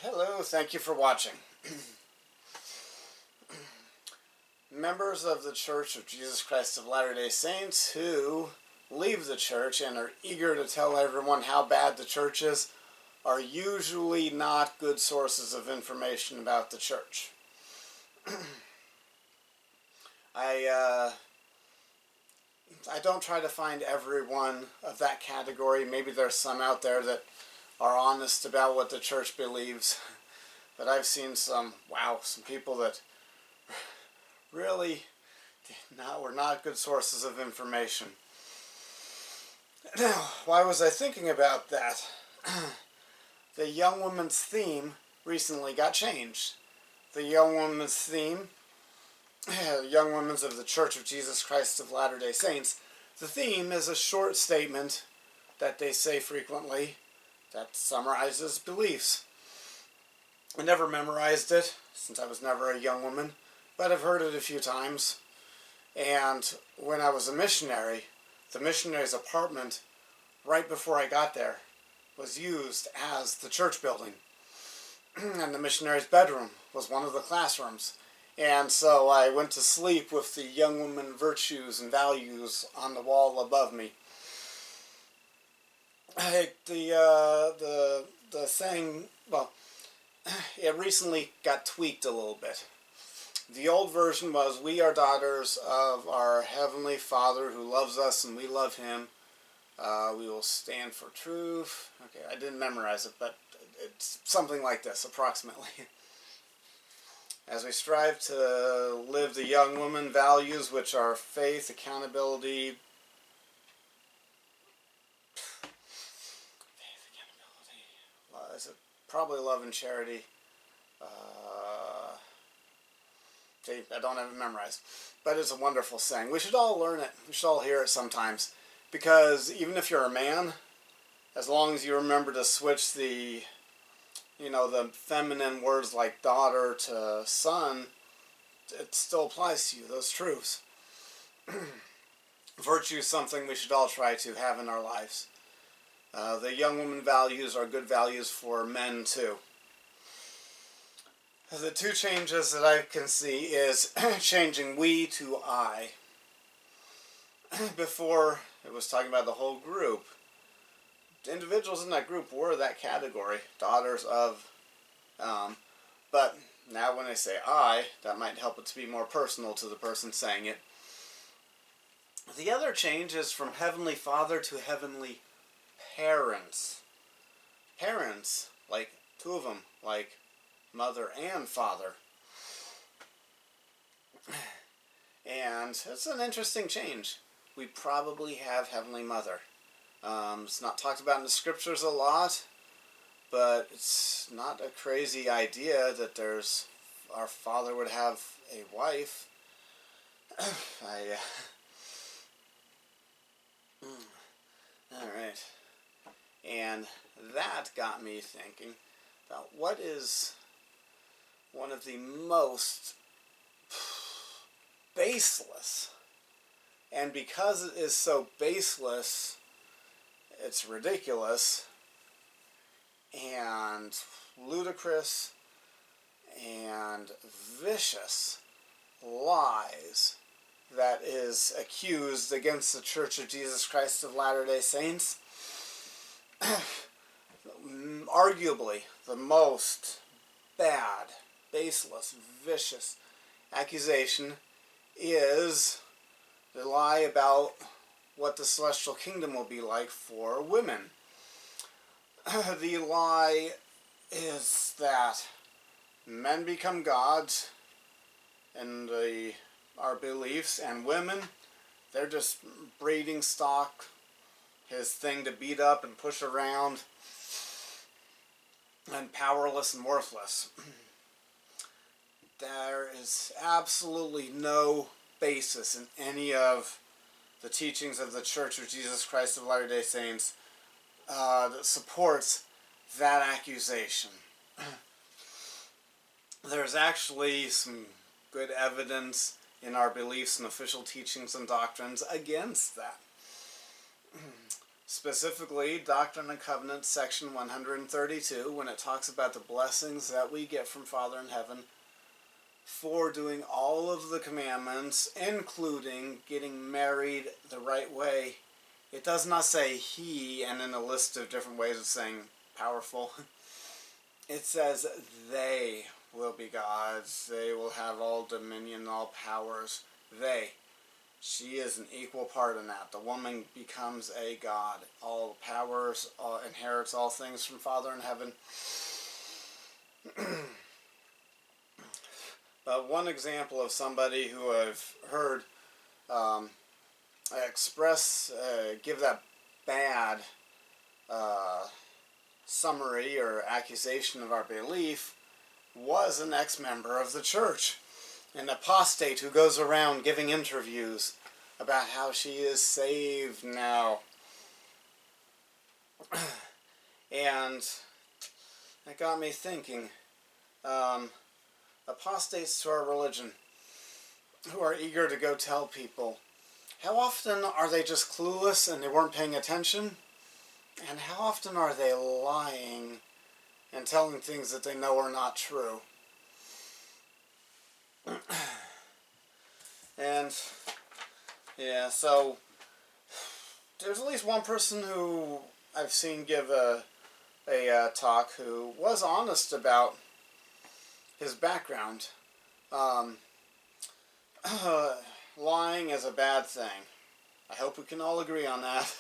Hello, thank you for watching. Members of the Church of Jesus Christ of Latter-day Saints who leave the church and are eager to tell everyone how bad the church is are usually not good sources of information about the church. I don't try to find everyone of that category. Maybe there's some out there that are honest about what the church believes. But I've seen some people that really were not good sources of information. Now, why was I thinking about that? The Young Women's theme recently got changed. The Young Women's theme, Young Women's of the Church of Jesus Christ of Latter-day Saints, the theme is a short statement that they say frequently that summarizes beliefs. I never memorized it, since I was never a young woman, but I've heard it a few times. And when I was a missionary, the missionary's apartment, right before I got there, was used as the church building. And the missionary's bedroom was one of the classrooms. And so I went to sleep with the young woman virtues and values on the wall above me. The saying, well, it recently got tweaked a little bit. The old version was, "We are daughters of our Heavenly Father who loves us and we love Him. We will stand for truth." Okay, I didn't memorize it, but it's something like this, approximately. As we strive to live the young woman values, which are faith, accountability, is it probably love and charity? I don't have it memorized, but it's a wonderful saying. We should all learn it. We should all hear it sometimes, because even if you're a man, as long as you remember to switch the feminine words like daughter to son, it still applies to you, those truths. Virtue is something we should all try to have in our lives. The young woman values are good values for men too. The two changes that I can see is changing we to I. Before, it was talking about the whole group. Individuals in that group were that category, daughters of, but now when I say I, that might help it to be more personal to the person saying it. The other change is from Heavenly Father to Heavenly Parents. Parents, like two of them, like mother and father. And it's an interesting change. We probably have Heavenly Mother. It's not talked about in the scriptures a lot, but it's not a crazy idea that our father would have a wife. Alright. And that got me thinking about what is one of the most baseless, and because it is so baseless, it's ridiculous and ludicrous and vicious lies that is accused against the Church of Jesus Christ of Latter-day Saints. Arguably the most bad, baseless, vicious accusation is the lie about what the celestial kingdom will be like for women. The lie is that men become gods in our beliefs, and women, they're just breeding stock, his thing to beat up and push around, and powerless and worthless. There is absolutely no basis in any of the teachings of the Church of Jesus Christ of Latter-day Saints that supports that accusation. There's actually some good evidence in our beliefs and official teachings and doctrines against that. specifically Doctrine and Covenants, section 132, when it talks about the blessings that we get from Father in Heaven for doing all of the commandments, including getting married the right way. It does not say he, and in a list of different ways of saying powerful. It says they will be gods. They will have all dominion, all powers. They. She is an equal part in that. The woman becomes a god. All powers, inherits all things from Father in Heaven. But one example of somebody who I've heard give that bad summary or accusation of our belief was an ex-member of the church, an apostate who goes around giving interviews about how she is saved now. And that got me thinking, apostates to our religion who are eager to go tell people, how often are they just clueless and they weren't paying attention? And how often are they lying and telling things that they know are not true? And yeah, so there's at least one person who I've seen give a talk who was honest about his background. Lying is a bad thing. I hope we can all agree on that.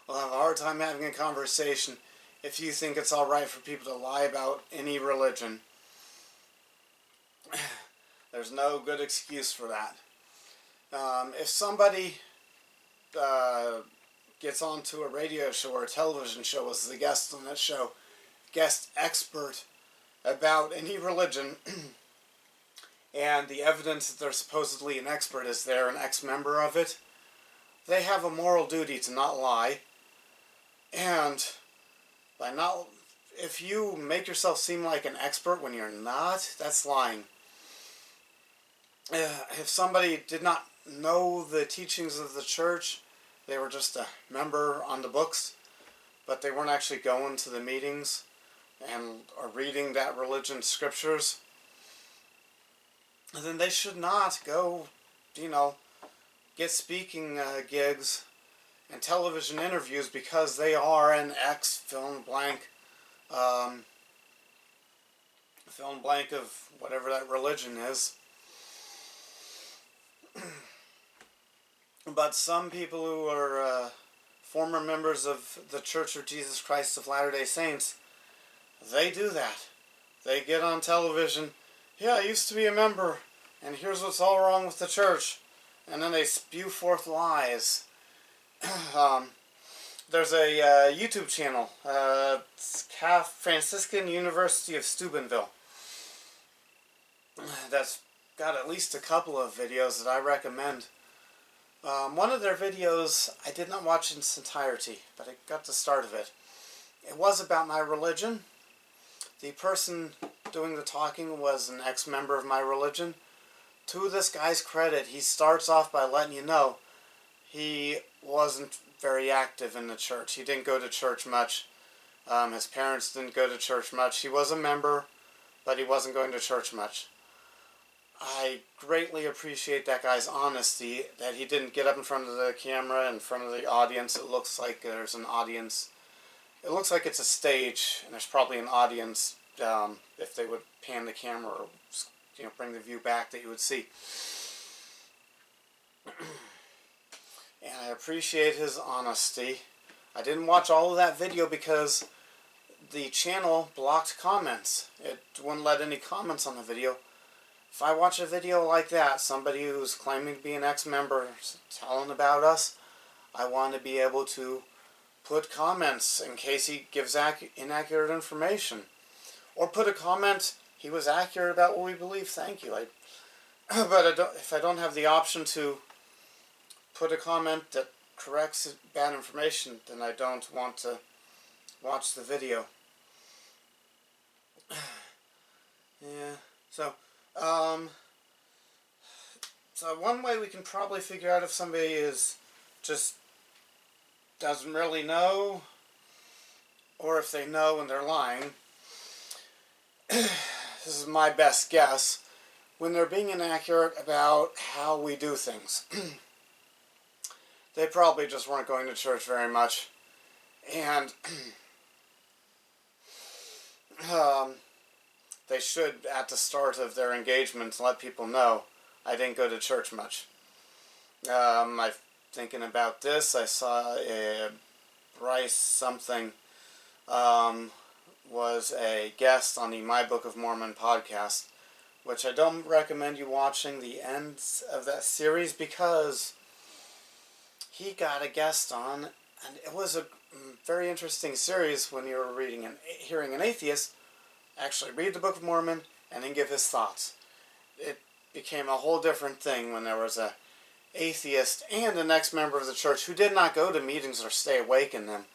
We'll have a hard time having a conversation if you think it's alright for people to lie about any religion. There's no good excuse for that. If somebody gets onto a radio show or a television show as the guest on that show, guest expert about any religion, and the evidence that they're supposedly an expert is they're an ex-member of it, they have a moral duty to not lie. And if you make yourself seem like an expert when you're not, that's lying. If somebody did not know the teachings of the church, they were just a member on the books, but they weren't actually going to the meetings or reading that religion's scriptures, then they should not go, get speaking gigs and television interviews because they are an ex-fill-in-the-blank of whatever that religion is. But some people who are former members of the Church of Jesus Christ of Latter-day Saints, they do that. They get on television, yeah, I used to be a member, and here's what's all wrong with the church. And then they spew forth lies. There's a YouTube channel, it's Franciscan University of Steubenville, that's got at least a couple of videos that I recommend. One of their videos I did not watch in its entirety, but I got the start of it. It was about my religion. The person doing the talking was an ex-member of my religion. To this guy's credit, he starts off by letting you know he wasn't very active in the church. He didn't go to church much. His parents didn't go to church much. He was a member, but he wasn't going to church much. I greatly appreciate that guy's honesty, that he didn't get up in front of the camera, in front of the audience. It looks like there's an audience. It looks like it's a stage, and there's probably an audience if they would pan the camera or bring the view back that you would see. And I appreciate his honesty. I didn't watch all of that video because the channel blocked comments. It wouldn't let any comments on the video. If I watch a video like that, somebody who's claiming to be an ex-member telling about us, I want to be able to put comments in case he gives inaccurate information. Or put a comment, he was accurate about what we believe, thank you. But if I don't have the option to put a comment that corrects bad information, then I don't want to watch the video. Yeah, so one way we can probably figure out if somebody is just doesn't really know, or if they know and they're lying, this is my best guess, when they're being inaccurate about how we do things. They probably just weren't going to church very much, and they should, at the start of their engagement, let people know, I didn't go to church much. I'm thinking about this. I saw Bryce something was a guest on the My Book of Mormon podcast, which I don't recommend you watching the end of that series because he got a guest on, and it was a very interesting series when you were hearing an atheist actually read the Book of Mormon and then give his thoughts. It became a whole different thing when there was a atheist and an ex-member of the church who did not go to meetings or stay awake in them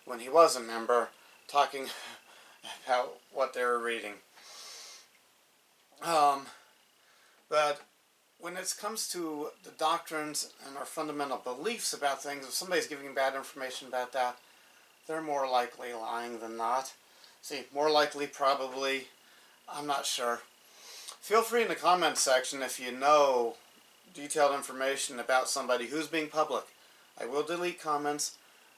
when he was a member, talking about what they were reading. But when it comes to the doctrines and our fundamental beliefs about things, if somebody's giving bad information about that, they're more likely lying than not. See, more likely probably, I'm not sure. Feel free in the comments section if you know detailed information about somebody who's being public. I will delete comments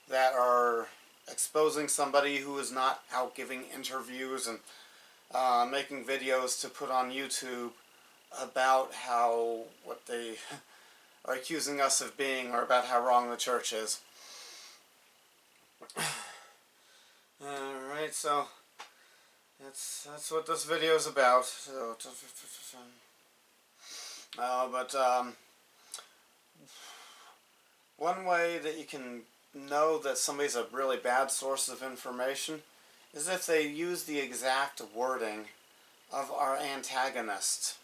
that are exposing somebody who is not out giving interviews and making videos to put on YouTube about what they are accusing us of being, or about how wrong the church is. Alright, so that's what this video is about. So, one way that you can know that somebody's a really bad source of information is if they use the exact wording of our antagonist.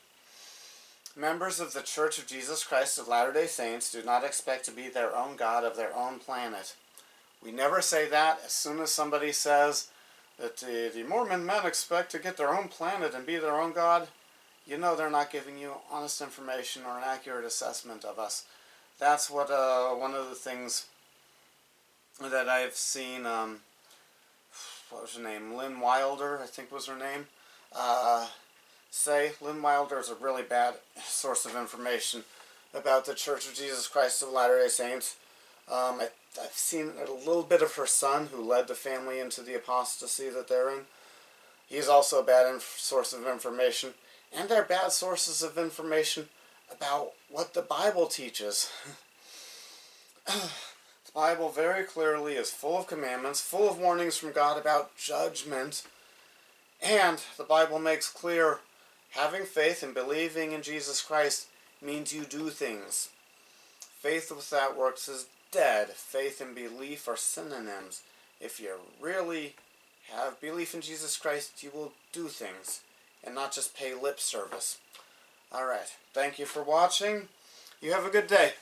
Members of the Church of Jesus Christ of Latter-day Saints do not expect to be their own God of their own planet. We never say that. As soon as somebody says that the Mormon men expect to get their own planet and be their own God, you know they're not giving you honest information or an accurate assessment of us. That's what one of the things that I've seen, what was her name? Lynn Wilder, I think was her name, say. Lynn Wilder is a really bad source of information about the Church of Jesus Christ of Latter-day Saints. I've seen a little bit of her son, who led the family into the apostasy that they're in. He's also a bad source of information. And they're bad sources of information about what the Bible teaches. The Bible very clearly is full of commandments, full of warnings from God about judgment. And the Bible makes clear having faith and believing in Jesus Christ means you do things. Faith without works is dead. Faith and belief are synonyms. If you really have belief in Jesus Christ, you will do things and not just pay lip service. Alright, thank you for watching. You have a good day.